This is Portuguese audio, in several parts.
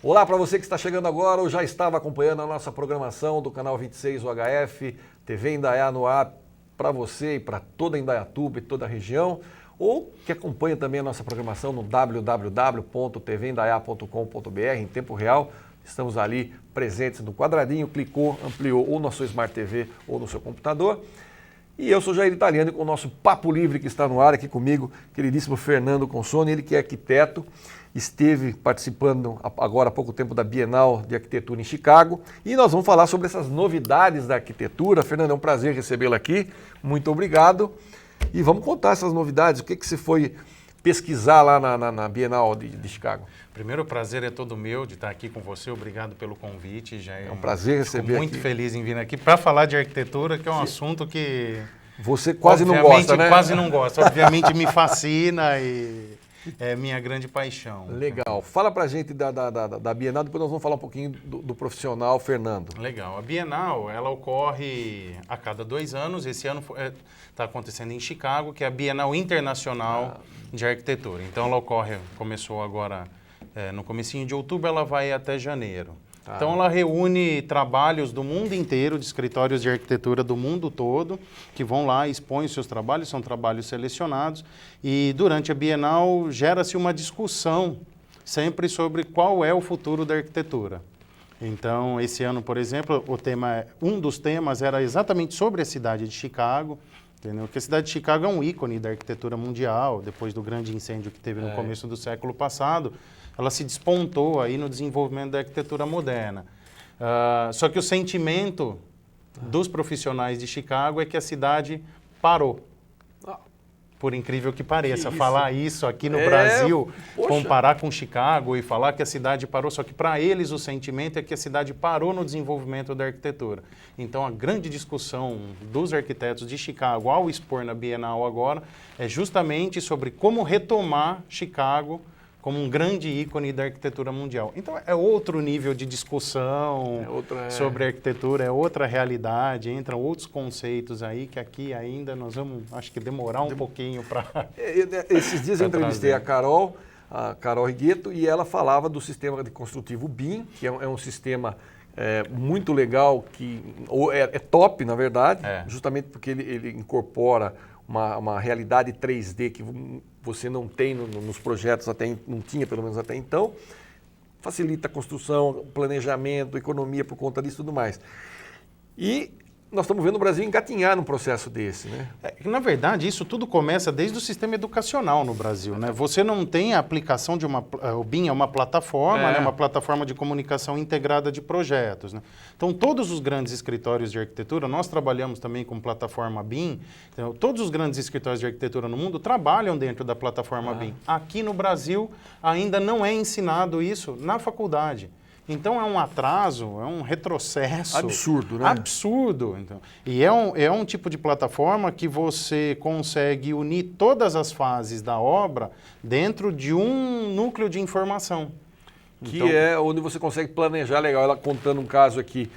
Olá para você que está chegando agora ou já estava acompanhando a nossa programação do canal 26 UHF, TV Indaiá no ar para você e para toda Indaiatuba e toda a região, ou que acompanha também a nossa programação no www.tvindaiá.com.br em tempo real. Estamos ali presentes no quadradinho, clicou, ampliou ou na sua Smart TV ou no seu computador. E eu sou Jair Italiano com o nosso Papo Livre que está no ar aqui comigo, queridíssimo Fernando Consoni, ele que é arquiteto, esteve participando agora há pouco tempo da Bienal de Arquitetura em Chicago e nós vamos falar sobre essas novidades da arquitetura. Fernando, é um prazer recebê-lo aqui, muito obrigado. E vamos contar essas novidades, o que você foi pesquisar lá na Bienal de Chicago? Primeiro, o prazer é todo meu de estar aqui com você, obrigado pelo convite. É um prazer receber aqui. Muito feliz em vir aqui para falar de arquitetura, que é um assunto que... Você quase não gosta, né? Quase não gosta, obviamente me fascina e é minha grande paixão. Legal. Fala pra gente da Bienal, depois nós vamos falar um pouquinho do profissional Fernando. Legal. A Bienal, ela ocorre a cada 2 anos. Esse ano está acontecendo em Chicago, que é a Bienal Internacional de Arquitetura. Então, ela começou agora no comecinho de outubro, ela vai até janeiro. Tá. Então, ela reúne trabalhos do mundo inteiro, de escritórios de arquitetura do mundo todo, que vão lá e expõem os seus trabalhos, são trabalhos selecionados. E durante a Bienal gera-se uma discussão sempre sobre qual é o futuro da arquitetura. Então, esse ano, por exemplo, um dos temas era exatamente sobre a cidade de Chicago, entendeu? Porque a cidade de Chicago é um ícone da arquitetura mundial, depois do grande incêndio que teve no começo do século passado. Ela se despontou aí no desenvolvimento da arquitetura moderna. Só que o sentimento dos profissionais de Chicago é que a cidade parou. Por incrível que pareça, falar isso aqui no Brasil, comparar com Chicago e falar que a cidade parou, só que para eles o sentimento é que a cidade parou no desenvolvimento da arquitetura. Então a grande discussão dos arquitetos de Chicago ao expor na Bienal agora é justamente sobre como retomar Chicago como um grande ícone da arquitetura mundial. Então é outro nível de discussão sobre arquitetura, é outra realidade, entram outros conceitos aí que aqui ainda nós vamos, acho que demorar um pouquinho para... Esses dias eu entrevistei a Carol Righetto, e ela falava do sistema de construtivo BIM, que é um sistema muito legal, que é top, na verdade, justamente porque ele incorpora uma realidade 3D que você não tem nos projetos, não tinha pelo menos até então, facilita a construção, planejamento, economia por conta disso e tudo mais. E nós estamos vendo o Brasil engatinhar num processo desse, né? Na verdade, isso tudo começa desde o sistema educacional no Brasil, né? Você não tem a aplicação de o BIM é uma plataforma, né? Uma plataforma de comunicação integrada de projetos, né? Então, todos os grandes escritórios de arquitetura, nós trabalhamos também com plataforma BIM, então, todos os grandes escritórios de arquitetura no mundo trabalham dentro da plataforma BIM. Aqui no Brasil, ainda não é ensinado isso na faculdade. Então é um atraso, é um retrocesso. Absurdo, né? Absurdo. Então. E é um tipo de plataforma que você consegue unir todas as fases da obra dentro de um núcleo de informação. Que é onde você consegue planejar legal. Ela contando um caso aqui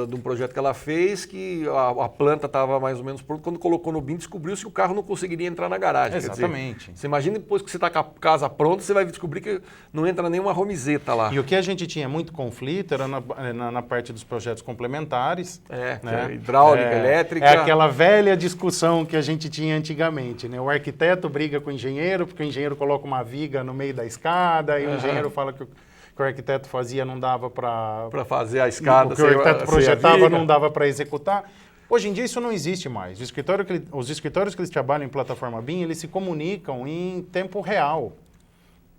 de um projeto que ela fez, que a planta estava mais ou menos pronta. Quando colocou no BIM, descobriu-se que o carro não conseguiria entrar na garagem. Exatamente. Quer dizer, você imagina depois que você está com a casa pronta, você vai descobrir que não entra nenhuma romizeta lá. E o que a gente tinha muito conflito era na parte dos projetos complementares. Né? Hidráulica, elétrica. É aquela velha discussão que a gente tinha antigamente, né? O arquiteto briga com o engenheiro, porque o engenheiro coloca uma viga no meio da escada, e o engenheiro fala que o arquiteto fazia não dava para fazer a escada. O que o arquiteto projetava não dava para executar. Hoje em dia isso não existe mais. Os escritórios que eles trabalham em plataforma BIM, eles se comunicam em tempo real.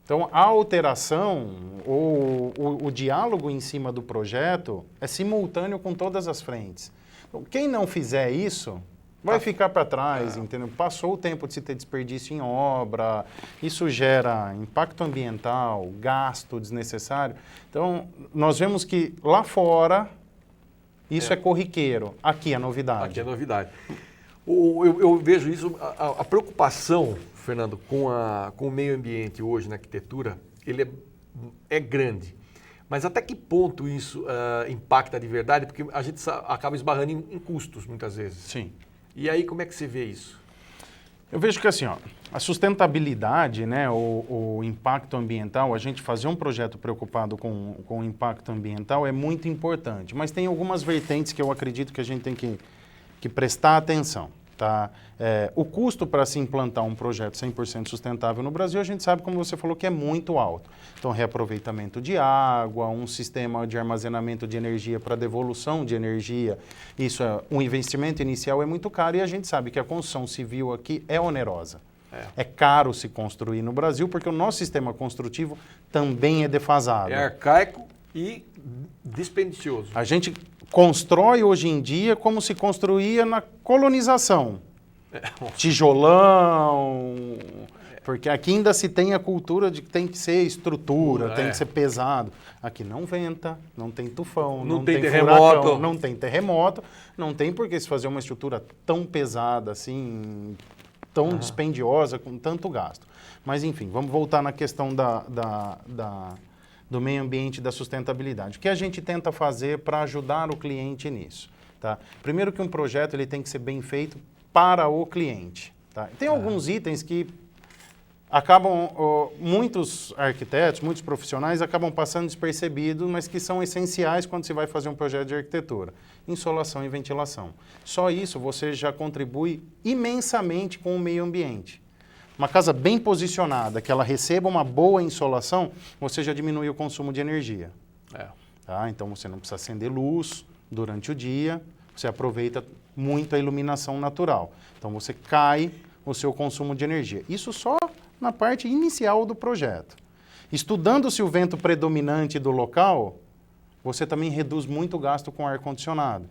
Então a alteração ou o diálogo em cima do projeto é simultâneo com todas as frentes. Então, quem não fizer isso vai ficar para trás, entendeu? Passou o tempo de se ter desperdício em obra, isso gera impacto ambiental, gasto desnecessário. Então, nós vemos que lá fora isso é corriqueiro, aqui é novidade. Aqui é novidade. Eu vejo isso, a preocupação, Fernando, com o meio ambiente hoje na arquitetura, ele é grande. Mas até que ponto isso impacta de verdade? Porque a gente acaba esbarrando em custos, muitas vezes. Sim. E aí, como é que você vê isso? Eu vejo que assim, ó, a sustentabilidade, né, o impacto ambiental, a gente fazer um projeto preocupado com o impacto ambiental é muito importante, mas tem algumas vertentes que eu acredito que a gente tem que prestar atenção. Tá? O custo para se implantar um projeto 100% sustentável no Brasil, a gente sabe, como você falou, que é muito alto. Então, reaproveitamento de água, um sistema de armazenamento de energia para devolução de energia, um investimento inicial é muito caro e a gente sabe que a construção civil aqui é onerosa. É caro se construir no Brasil porque o nosso sistema construtivo também é defasado. É arcaico e dispendicioso. A gente constrói hoje em dia como se construía na colonização. Tijolão, porque aqui ainda se tem a cultura de que tem que ser estrutura, tem que ser pesado. Aqui não venta, não tem tufão, não tem terremoto, furacão, não tem terremoto, não tem por que se fazer uma estrutura tão pesada assim, tão dispendiosa, com tanto gasto. Mas enfim, vamos voltar na questão do meio ambiente e da sustentabilidade. O que a gente tenta fazer para ajudar o cliente nisso? Tá? Primeiro que um projeto ele tem que ser bem feito para o cliente. Tá? Tem alguns itens que acabam, muitos arquitetos, muitos profissionais acabam passando despercebidos, mas que são essenciais quando se vai fazer um projeto de arquitetura. Insolação e ventilação. Só isso você já contribui imensamente com o meio ambiente. Uma casa bem posicionada, que ela receba uma boa insolação, você já diminui o consumo de energia. Tá? Então você não precisa acender luz durante o dia, você aproveita muito a iluminação natural. Então você cai o seu consumo de energia. Isso só na parte inicial do projeto. Estudando-se o vento predominante do local, você também reduz muito o gasto com ar-condicionado.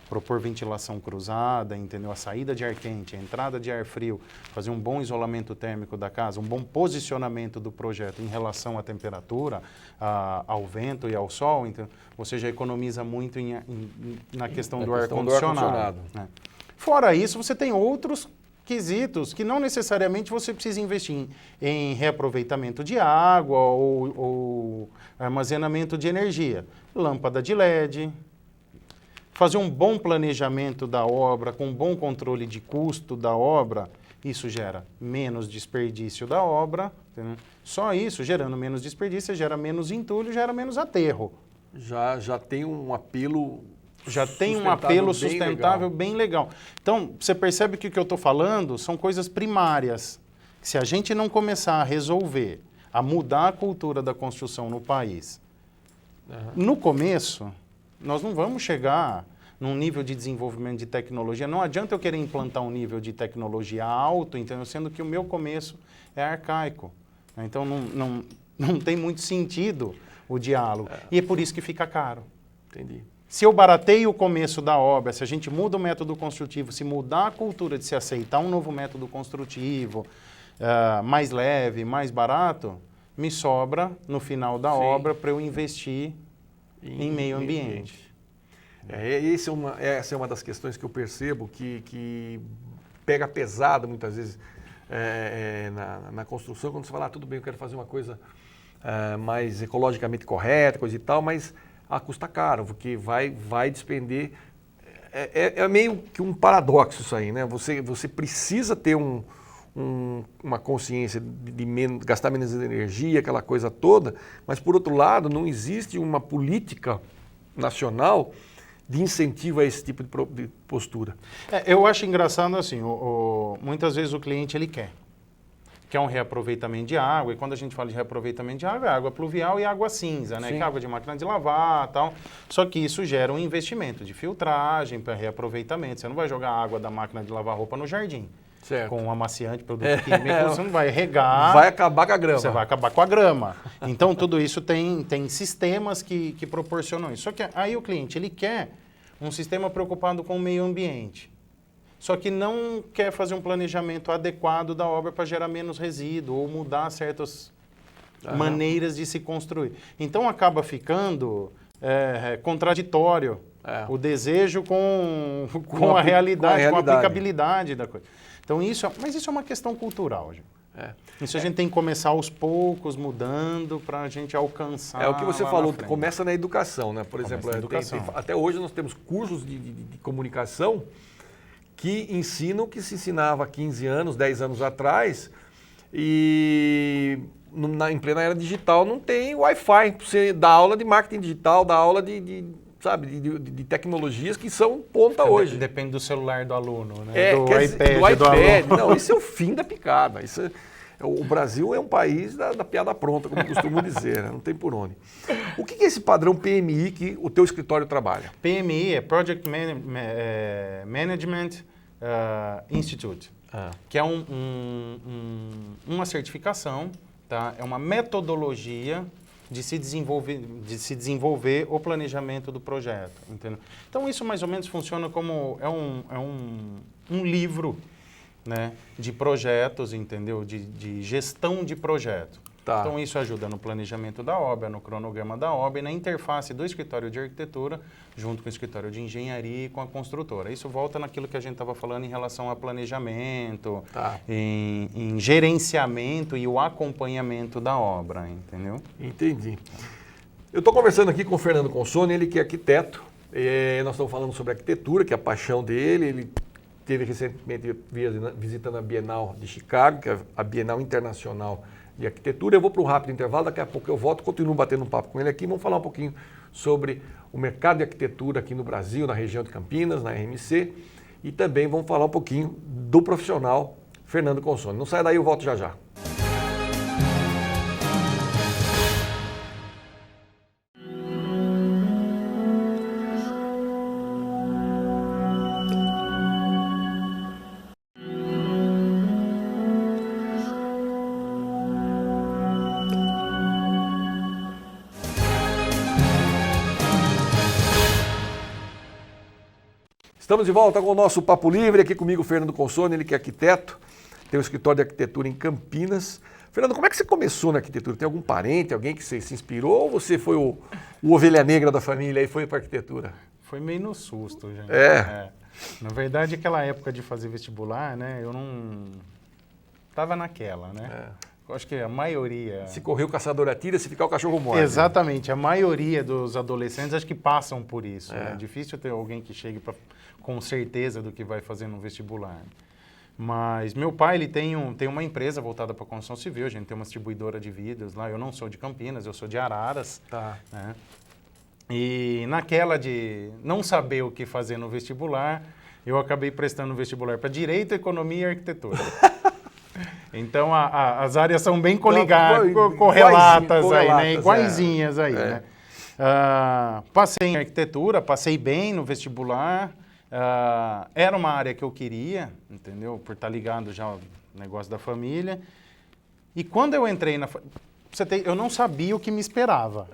Propor ventilação cruzada, entendeu? A saída de ar quente, a entrada de ar frio, fazer um bom isolamento térmico da casa, um bom posicionamento do projeto em relação à temperatura, ao vento e ao sol, então você já economiza muito na questão do ar-condicionado. Né? Fora isso, você tem outros quesitos que não necessariamente você precisa investir em reaproveitamento de água ou armazenamento de energia. Lâmpada de LED, fazer um bom planejamento da obra, com um bom controle de custo da obra, isso gera menos desperdício da obra. Entendeu? Só isso, gerando menos desperdício, gera menos entulho, gera menos aterro. Já tem um apelo... Já tem um apelo sustentável bem legal. Então, você percebe que o que eu estou falando são coisas primárias. Se a gente não começar a resolver, a mudar a cultura da construção no país, no começo, nós não vamos chegar num nível de desenvolvimento de tecnologia. Não adianta eu querer implantar um nível de tecnologia alto, entendeu? Sendo que o meu começo é arcaico. Então, não tem muito sentido o diálogo. E é por isso que fica caro. Entendi. Se eu barateio o começo da obra, se a gente muda o método construtivo, se mudar a cultura de se aceitar um novo método construtivo, mais leve, mais barato, me sobra no final da obra para eu investir em meio ambiente. Essa é uma das questões que eu percebo que pega pesado muitas vezes na construção, quando você fala, tudo bem, eu quero fazer uma coisa mais ecologicamente correta, coisa e tal, mas custa caro, porque vai despender. É meio que um paradoxo isso aí, né? Você precisa ter uma consciência de gastar menos energia, aquela coisa toda, mas, por outro lado, não existe uma política nacional de incentivo a esse tipo de postura. Eu acho engraçado assim, muitas vezes o cliente ele quer um reaproveitamento de água, e quando a gente fala de reaproveitamento de água, é água pluvial e água cinza, né? Que é água de máquina de lavar e tal. Só que isso gera um investimento de filtragem para reaproveitamento. Você não vai jogar a água da máquina de lavar roupa no jardim. Certo. Com um amaciante, produto químico, você não vai regar. Vai acabar com a grama. Você vai acabar com a grama. Então, tudo isso tem sistemas que proporcionam isso. Só que aí o cliente, ele quer um sistema preocupado com o meio ambiente. Só que não quer fazer um planejamento adequado da obra para gerar menos resíduo ou mudar certas maneiras de se construir. Então, acaba ficando contraditório o desejo com a realidade, com a aplicabilidade da coisa. Então, mas isso é uma questão cultural, gente. Isso a gente tem que começar aos poucos, mudando, para a gente alcançar. É o que você falou, começa na educação, né? Por exemplo, até hoje nós temos cursos de comunicação que ensinam o que se ensinava há 15 anos, 10 anos atrás, e em plena era digital não tem Wi-Fi para você dar aula de marketing digital, dar aula de tecnologias que são ponta hoje. Depende do celular do aluno, né? Do iPad. Do aluno. Não, isso é o fim da picada. O Brasil é um país da piada pronta, como costumo dizer, né? Não tem por onde. O que é esse padrão PMI que o teu escritório trabalha? PMI é Project Management Institute, que é uma certificação, tá? É uma metodologia de se desenvolver o planejamento do projeto, entendeu? Então isso mais ou menos funciona como um livro, né, de projetos, entendeu? De gestão de projeto. Tá. Então isso ajuda no planejamento da obra, no cronograma da obra e na interface do escritório de arquitetura junto com o escritório de engenharia e com a construtora. Isso volta naquilo que a gente estava falando em relação a planejamento, em gerenciamento e o acompanhamento da obra, entendeu? Entendi. Eu estou conversando aqui com o Fernando Consoni, ele que é arquiteto. Nós estamos falando sobre arquitetura, que é a paixão dele. Ele esteve recentemente visitando a Bienal de Chicago, que é a Bienal Internacional de Arquitetura. Eu vou para um rápido intervalo, daqui a pouco eu volto, continuo batendo um papo com ele aqui. Vamos falar um pouquinho sobre o mercado de arquitetura aqui no Brasil, na região de Campinas, na RMC. E também vamos falar um pouquinho do profissional Fernando Consoni. Não sai daí, eu volto já já. Estamos de volta com o nosso Papo Livre, aqui comigo o Fernando Consoni, ele que é arquiteto, tem um escritório de arquitetura em Campinas. Fernando, como é que você começou na arquitetura? Tem algum parente, alguém que você se inspirou ou você foi o ovelha negra da família e foi para a arquitetura? Foi meio no susto, gente. É. Na verdade, aquela época de fazer vestibular, né, eu não... Tava naquela, né? Eu acho que a maioria... Se correr o caçador atira, se ficar o cachorro morre. Exatamente. A maioria dos adolescentes acho que passam por isso. É difícil ter alguém que chegue com certeza do que vai fazer no vestibular. Mas meu pai, ele tem uma empresa voltada para a construção civil. A gente tem uma distribuidora de vidros lá. Eu não sou de Campinas, eu sou de Araras. Tá. Né? E naquela de não saber o que fazer no vestibular, eu acabei prestando vestibular para Direito, Economia e Arquitetura. Então, as áreas são bem correlatas aí, né? Iguaizinhas aí, né? Passei em arquitetura, passei bem no vestibular. Era uma área que eu queria, entendeu? Por estar ligado já ao negócio da família. E quando eu entrei eu não sabia o que me esperava.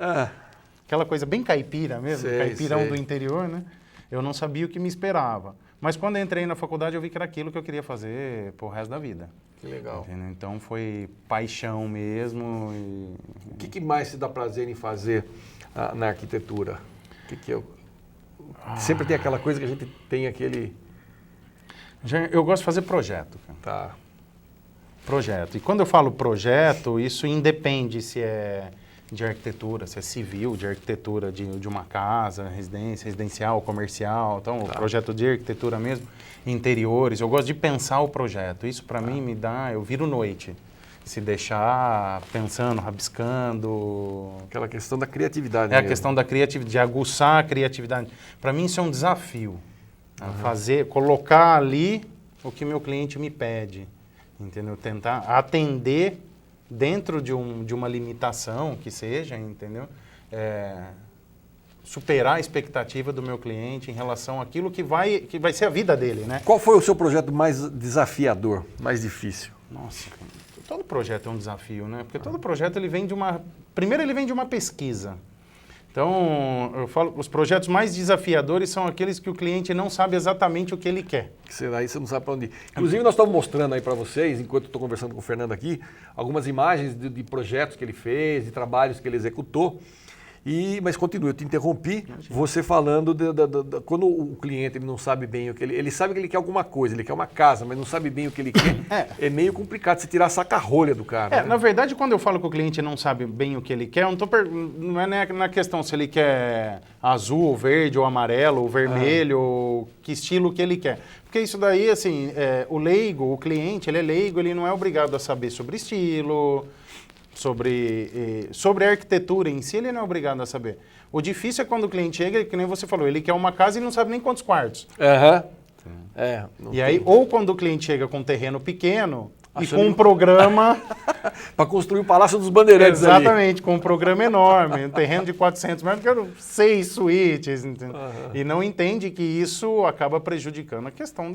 Aquela coisa bem caipira mesmo, caipirão do interior, né? Eu não sabia o que me esperava. Mas quando eu entrei na faculdade, eu vi que era aquilo que eu queria fazer pro resto da vida. Que legal. Entendeu? Então foi paixão mesmo. O que mais se dá prazer em fazer na arquitetura? Sempre tem aquela coisa que a gente tem aquele... Eu gosto de fazer projeto. Cara. Tá. Projeto. E quando eu falo projeto, isso independe se é de arquitetura, se é civil, de arquitetura de uma casa, residencial, comercial. Então, o projeto de arquitetura mesmo, interiores. Eu gosto de pensar o projeto. Isso, para mim, me dá... Eu viro noite. Se deixar pensando, rabiscando. Aquela questão da criatividade. A questão da criatividade, de aguçar a criatividade. Para mim, isso é um desafio. Colocar ali o que meu cliente me pede. Entendeu? Tentar atender dentro de uma limitação que seja, entendeu? Superar a expectativa do meu cliente em relação àquilo que vai ser a vida dele, né? Qual foi o seu projeto mais desafiador, mais difícil? Nossa, todo projeto é um desafio, né? Porque todo projeto ele vem de uma... Primeiro ele vem de uma pesquisa. Então, eu falo, os projetos mais desafiadores são aqueles que o cliente não sabe exatamente o que ele quer. Aí você não sabe para onde ir. Inclusive, nós estamos mostrando aí para vocês, enquanto eu estou conversando com o Fernando aqui, algumas imagens de projetos que ele fez, de trabalhos que ele executou. Mas continua, eu te interrompi, você falando quando o cliente ele não sabe bem o que ele sabe que ele quer alguma coisa, ele quer uma casa, mas não sabe bem o que ele quer, é meio complicado você tirar a saca-rolha do cara. Né? Na verdade, quando eu falo que o cliente não sabe bem o que ele quer, não é na questão se ele quer azul, verde, ou amarelo, ou vermelho, ou que estilo que ele quer. Porque isso daí, assim, o leigo, o cliente, ele é leigo, ele não é obrigado a saber sobre estilo, sobre a arquitetura em si, ele não é obrigado a saber. O difícil é quando o cliente chega, que nem você falou, ele quer uma casa e não sabe nem quantos quartos. Aí, ou quando o cliente chega com um terreno pequeno e com um programa... para construir o Palácio dos Bandeirantes. Exatamente, ali. Com um programa enorme, um terreno de 400 metros, quero 6 suítes, e não entende que isso acaba prejudicando a questão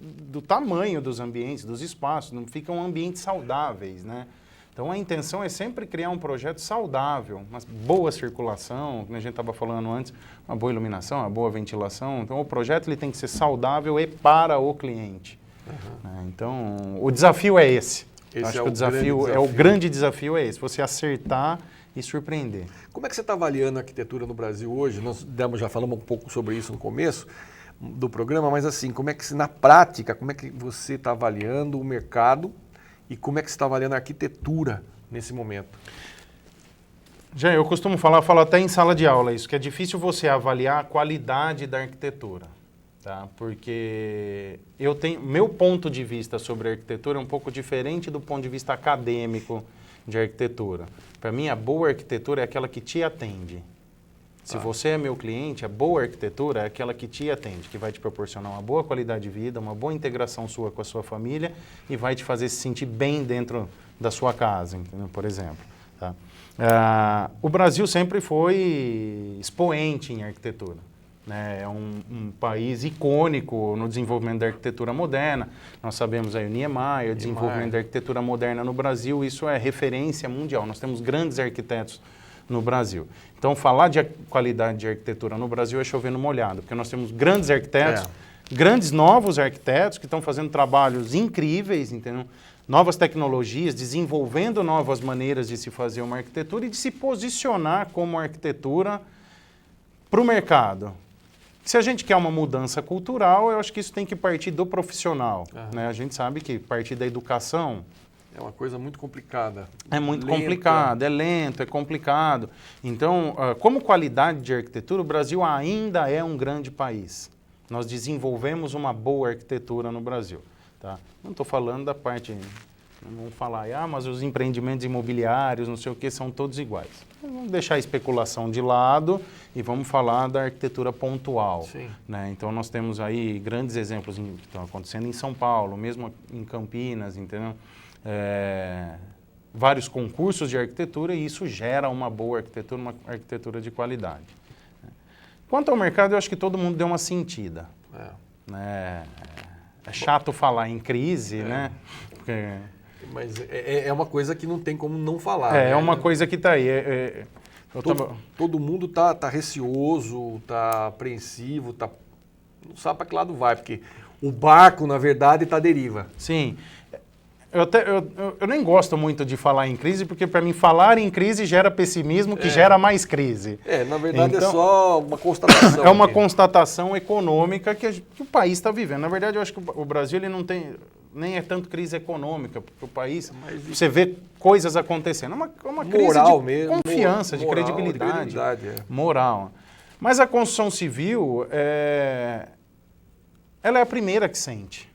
do tamanho dos ambientes, dos espaços, não ficam ambientes saudáveis, né? Então, a intenção é sempre criar um projeto saudável, uma boa circulação, como a gente estava falando antes, uma boa iluminação, uma boa ventilação. Então, o projeto ele tem que ser saudável e para o cliente. Então, o desafio é esse. Acho que o grande desafio é esse, você acertar e surpreender. Como é que você está avaliando a arquitetura no Brasil hoje? Nós já falamos um pouco sobre isso no começo do programa, mas assim, como é que na prática, como é que você está avaliando o mercado e como é que você está avaliando a arquitetura nesse momento? Já eu costumo falar, falo até em sala de aula isso, que é difícil você avaliar a qualidade da arquitetura, tá? Porque meu ponto de vista sobre a arquitetura é um pouco diferente do ponto de vista acadêmico de arquitetura. Para mim, a boa arquitetura é aquela que te atende. Se você é meu cliente, a boa arquitetura é aquela que te atende, que vai te proporcionar uma boa qualidade de vida, uma boa integração sua com a sua família e vai te fazer se sentir bem dentro da sua casa, entendeu? Por exemplo. Tá? O Brasil sempre foi expoente em arquitetura. Né? É um país icônico no desenvolvimento da arquitetura moderna. Nós sabemos aí o Niemeyer, o desenvolvimento da arquitetura moderna no Brasil, isso é referência mundial. Nós temos grandes arquitetos no Brasil. Então, falar de qualidade de arquitetura no Brasil é chover no molhado, porque nós temos grandes arquitetos, grandes novos arquitetos que estão fazendo trabalhos incríveis, entendeu? Novas tecnologias, desenvolvendo novas maneiras de se fazer uma arquitetura e de se posicionar como arquitetura para o mercado. Se a gente quer uma mudança cultural, eu acho que isso tem que partir do profissional. Né? A gente sabe que partir da educação... É uma coisa muito complicada. É muito complicado, é lento, é complicado. Então, como qualidade de arquitetura, o Brasil ainda é um grande país. Nós desenvolvemos uma boa arquitetura no Brasil. Tá? Não estou falando da parte... Não vamos falar, mas os empreendimentos imobiliários, não sei o que, são todos iguais. Vamos deixar a especulação de lado e vamos falar da arquitetura pontual. Né? Então, nós temos aí grandes exemplos que estão acontecendo em São Paulo, mesmo em Campinas, entendeu? Vários concursos de arquitetura e isso gera uma boa arquitetura, uma arquitetura de qualidade. Quanto ao mercado, eu acho que todo mundo deu uma sentida. Né? É chato falar em crise, né? Porque... Mas é uma coisa que não tem como não falar. É uma coisa que está aí. Todo mundo tá receoso, tá apreensivo, não sabe para que lado vai, porque o barco, na verdade, está à deriva. Sim. Eu nem gosto muito de falar em crise, porque para mim falar em crise gera pessimismo, que gera mais crise. Na verdade então, é só uma constatação. É uma constatação econômica que o país está vivendo. Na verdade, eu acho que o Brasil ele não tem, nem é tanto crise econômica, porque o país, você vê coisas acontecendo. É uma crise moral de mesmo, confiança, de credibilidade. Moral. Mas a construção civil, ela é a primeira que sente.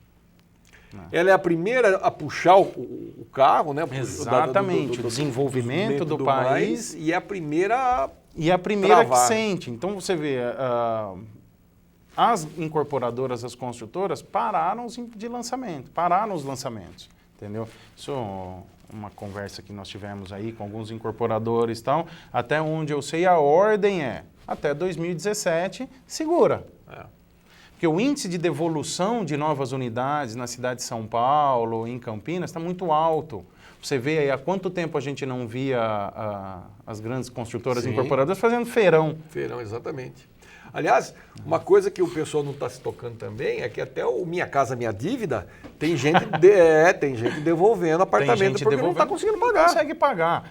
Ela é a primeira a puxar o carro, né? Exatamente, o desenvolvimento do país. E é a primeira que sente. Então, você vê, as incorporadoras, as construtoras, pararam de lançamento, pararam os lançamentos, entendeu? Isso é uma conversa que nós tivemos aí com alguns incorporadores e tal, até onde eu sei a ordem até 2017, segura. Porque o índice de devolução de novas unidades na cidade de São Paulo, em Campinas, está muito alto. Você vê aí há quanto tempo a gente não via as grandes construtoras incorporadoras fazendo feirão. Feirão, exatamente. Aliás, uma coisa que o pessoal não está se tocando também é que até o Minha Casa Minha Dívida tem gente, tem gente devolvendo apartamento porque não está conseguindo pagar. Não consegue pagar.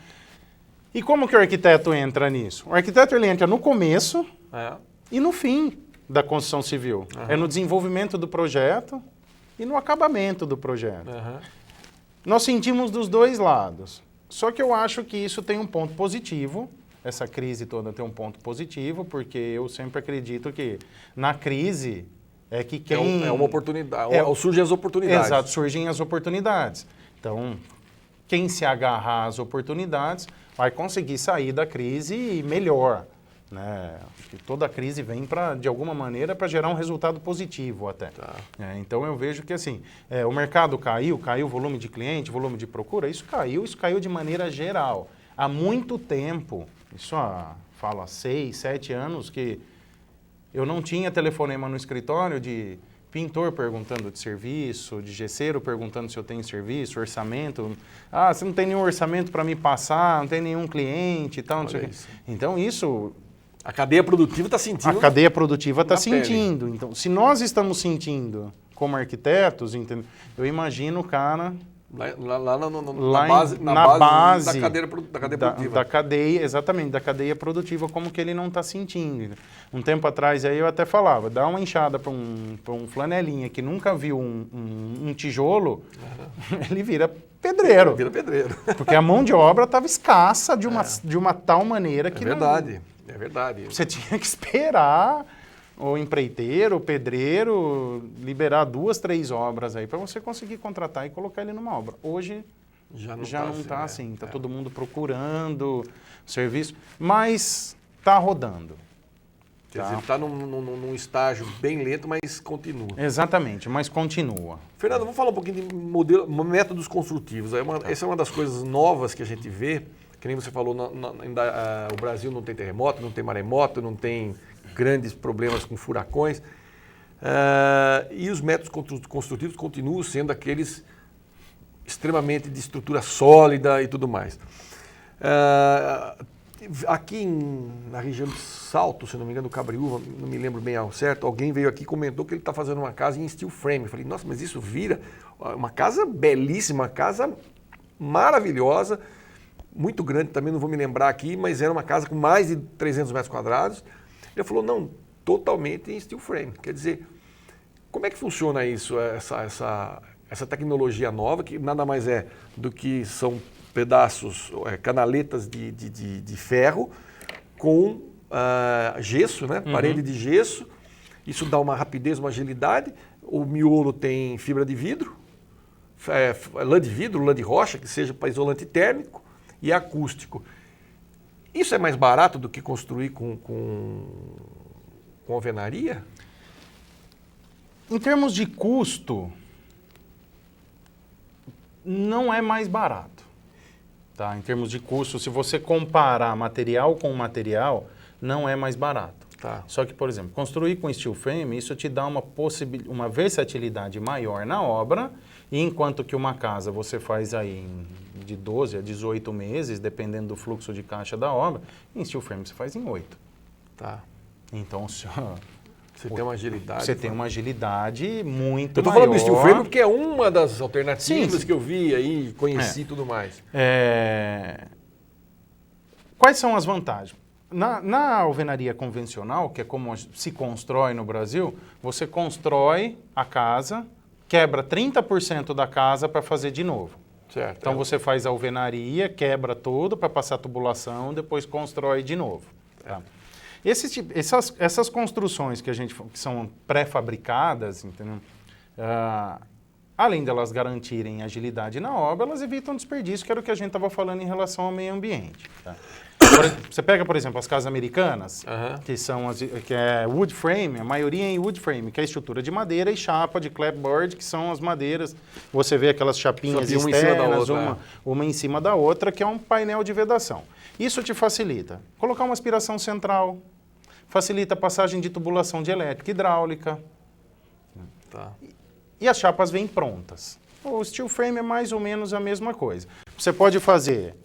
E como que o arquiteto entra nisso? O arquiteto ele entra no começo e no fim da construção civil. É no desenvolvimento do projeto e no acabamento do projeto. Nós sentimos dos dois lados. Só que eu acho que isso tem um ponto positivo. Essa crise toda tem um ponto positivo, porque eu sempre acredito que na crise é que quem... É uma oportunidade, surgem as oportunidades. Exato, surgem as oportunidades. Então, quem se agarrar às oportunidades vai conseguir sair da crise melhor. Né? Acho que toda crise vem, de alguma maneira, para gerar um resultado positivo até. Então, eu vejo que assim, o mercado caiu o volume de cliente, volume de procura, isso caiu de maneira geral. Há muito tempo, falo há 6, 7 anos, que eu não tinha telefonema no escritório de pintor perguntando de serviço, de gesseiro perguntando se eu tenho serviço, orçamento. Ah, você não tem nenhum orçamento para me passar, não tem nenhum cliente e tal, não sei o quê. Então, isso... A cadeia produtiva está sentindo. A cadeia produtiva está sentindo. Então, se nós estamos sentindo como arquitetos, entendeu? Eu imagino o cara... Na base da cadeia produtiva. Exatamente, da cadeia produtiva, como que ele não está sentindo. Um tempo atrás aí eu até falava, dá uma enxada para um flanelinha que nunca viu um tijolo, ele vira pedreiro. Porque a mão de obra estava escassa de uma tal maneira que É verdade. Você tinha que esperar o empreiteiro, o pedreiro, liberar 2, 3 obras aí para você conseguir contratar e colocar ele numa obra. Hoje já não está assim. Está todo mundo procurando serviço, mas está rodando. Quer dizer, está num estágio bem lento, mas continua. Exatamente, mas continua. Fernando, vamos falar um pouquinho de métodos construtivos. Essa é uma das coisas novas que a gente vê, que nem você falou, o Brasil não tem terremoto, não tem maremoto, não tem grandes problemas com furacões, e os métodos construtivos continuam sendo aqueles extremamente de estrutura sólida e tudo mais. Aqui na região de Salto, se não me engano, do Cabreúva, não me lembro bem ao certo, alguém veio aqui e comentou que ele está fazendo uma casa em steel frame. Eu falei, nossa, mas isso vira uma casa belíssima, uma casa maravilhosa, muito grande também, não vou me lembrar aqui, mas era uma casa com mais de 300 metros quadrados. Ele falou, não, totalmente em steel frame. Quer dizer, como é que funciona isso, essa tecnologia nova, que nada mais é do que são pedaços, canaletas de ferro com gesso, né? Parede de gesso. Isso dá uma rapidez, uma agilidade. O miolo tem fibra de vidro, lã de vidro, lã de rocha, que seja para isolante térmico e acústico. Isso é mais barato do que construir com alvenaria? Em termos de custo, não é mais barato. Tá? Em termos de custo, se você comparar material com material, não é mais barato. Tá. Só que, por exemplo, construir com steel frame, isso te dá uma versatilidade maior na obra, e enquanto que uma casa você faz aí de 12 a 18 meses, dependendo do fluxo de caixa da obra, em steel frame você faz em 8. Tá. Então, você tem uma agilidade. Você tem uma agilidade muito maior. Eu estou falando do steel frame porque é uma das alternativas que eu vi aí, conheci e tudo mais. Quais são as vantagens? Na alvenaria convencional, que é como se constrói no Brasil, você constrói a casa, quebra 30% da casa para fazer de novo. Certo. Então você faz a alvenaria, quebra tudo para passar a tubulação, depois constrói de novo. Tá? Essas construções que são pré-fabricadas, entendeu? Além delas garantirem agilidade na obra, elas evitam desperdício, que era o que a gente estava falando em relação ao meio ambiente. Tá? Você pega, por exemplo, as casas americanas, que é wood frame, a maioria é em wood frame, que é estrutura de madeira e chapa de clapboard, que são as madeiras. Você vê aquelas chapinhas externas, uma em cima da outra, que é um painel de vedação. Isso te facilita. Colocar uma aspiração central, facilita a passagem de tubulação de elétrica e hidráulica. Tá. E as chapas vêm prontas. O steel frame é mais ou menos a mesma coisa. Você pode fazer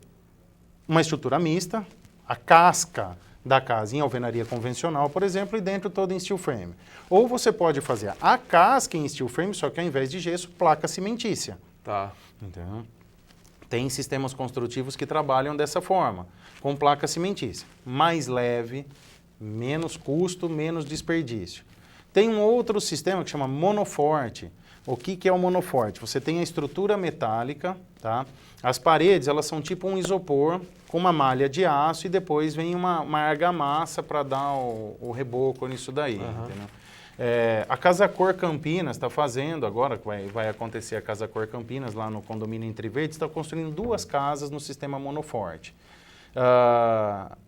uma estrutura mista, a casca da casa em alvenaria convencional, por exemplo, e dentro todo em steel frame. Ou você pode fazer a casca em steel frame, só que ao invés de gesso, placa cimentícia. Tá. Entendeu? Tem sistemas construtivos que trabalham dessa forma, com placa cimentícia. Mais leve, menos custo, menos desperdício. Tem um outro sistema que chama monoforte. O que é o monoforte? Você tem a estrutura metálica, tá? As paredes, elas são tipo um isopor com uma malha de aço e depois vem uma argamassa para dar o reboco nisso daí, entendeu? A Casa Cor Campinas está fazendo agora, que vai acontecer a Casa Cor Campinas, lá no condomínio Entre Verdes, está construindo 2 casas no sistema monoforte.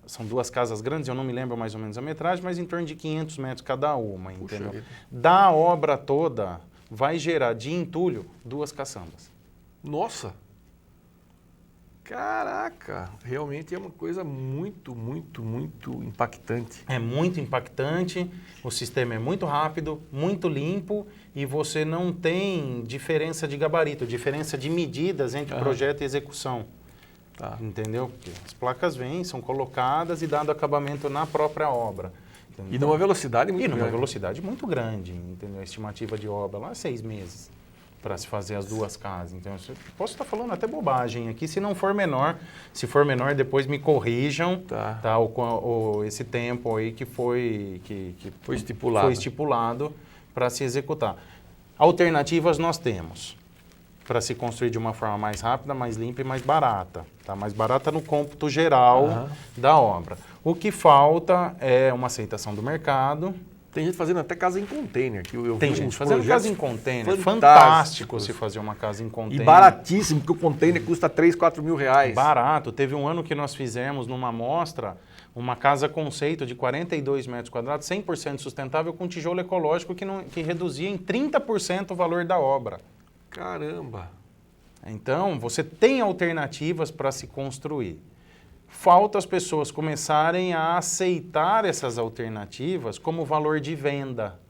São 2 casas grandes, eu não me lembro mais ou menos a metragem, mas em torno de 500 metros cada uma, entendeu? Da obra toda, vai gerar de entulho 2 caçambas. Nossa! Caraca! Realmente é uma coisa muito, muito, muito impactante. É muito impactante, o sistema é muito rápido, muito limpo e você não tem diferença de gabarito, diferença de medidas entre projeto e execução. Tá. Entendeu? Porque as placas vêm, são colocadas e dado acabamento na própria obra. Entendeu? E numa velocidade muito grande. E numa velocidade muito grande, entendeu? A estimativa de obra lá é 6 meses para se fazer as 2 casas. Então, eu posso estar falando até bobagem aqui, se não for menor. Se for menor, depois me corrijam, tá, esse tempo aí que foi estipulado para se executar. Alternativas nós temos para se construir de uma forma mais rápida, mais limpa e mais barata. Tá? Mais barata no cômputo geral da obra. O que falta é uma aceitação do mercado. Tem gente fazendo até casa em container. Tem gente fazendo casa em container. Fantástico se fazer uma casa em container. E baratíssimo, porque o container custa 3, 4 mil reais. Barato. Teve um ano que nós fizemos numa amostra uma casa conceito de 42 metros quadrados, 100% sustentável, com tijolo ecológico que reduzia em 30% o valor da obra. Caramba! Então, você tem alternativas para se construir. Falta as pessoas começarem a aceitar essas alternativas como valor de venda.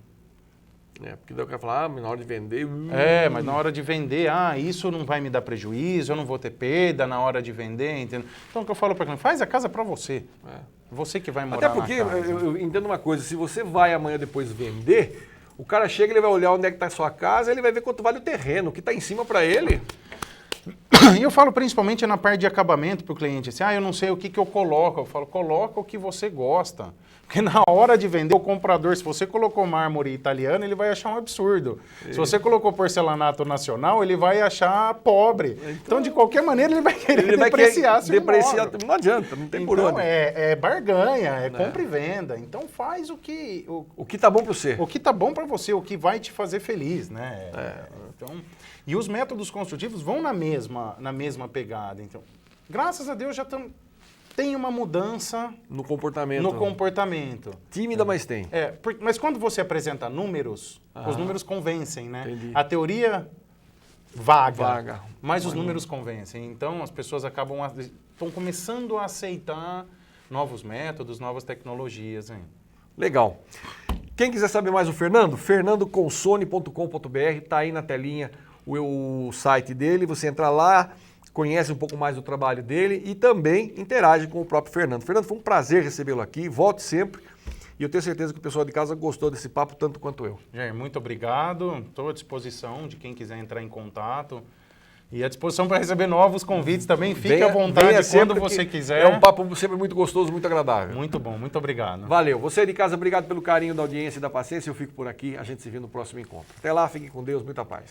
Porque daí o cara fala, na hora de vender... mas na hora de vender, isso não vai me dar prejuízo, eu não vou ter perda na hora de vender, entendeu? Então, o que eu falo para o cliente, faz a casa para você. Você que vai morar na casa. Até porque, eu entendo uma coisa, se você vai amanhã depois vender, o cara chega, ele vai olhar onde é que está a sua casa, ele vai ver quanto vale o terreno, o que está em cima para ele... E eu falo principalmente na parte de acabamento para o cliente, assim, eu não sei o que eu coloco. Eu falo, coloca o que você gosta. Porque na hora de vender, o comprador, se você colocou mármore italiano, ele vai achar um absurdo. Se você colocou porcelanato nacional, ele vai achar pobre. Então, de qualquer maneira, ele vai querer depreciar seu imóvel. Não adianta, não tem por onde. Então, é barganha, compra e venda. Então, faz o que tá bom para você. O que tá bom para você, o que vai te fazer feliz, né? Então, e os métodos construtivos vão na mesma pegada. Então, graças a Deus já tem uma mudança no comportamento. Tímida, mas tem. Mas quando você apresenta números, os números convencem, né? Entendi. A teoria vaga, mas os números convencem. Então, as pessoas estão começando a aceitar novos métodos, novas tecnologias. Hein? Legal. Quem quiser saber mais do Fernando, fernandoconsone.com.br, está aí na telinha o site dele, você entra lá, conhece um pouco mais do trabalho dele e também interage com o próprio Fernando. Fernando, foi um prazer recebê-lo aqui, volte sempre e eu tenho certeza que o pessoal de casa gostou desse papo tanto quanto eu. Jair, muito obrigado, estou à disposição de quem quiser entrar em contato e à disposição para receber novos convites também, fique à vontade quando você quiser. É um papo sempre muito gostoso, muito agradável. Muito bom, muito obrigado. Valeu, você de casa, obrigado pelo carinho da audiência e da paciência, eu fico por aqui, a gente se vê no próximo encontro. Até lá, fiquem com Deus, muita paz.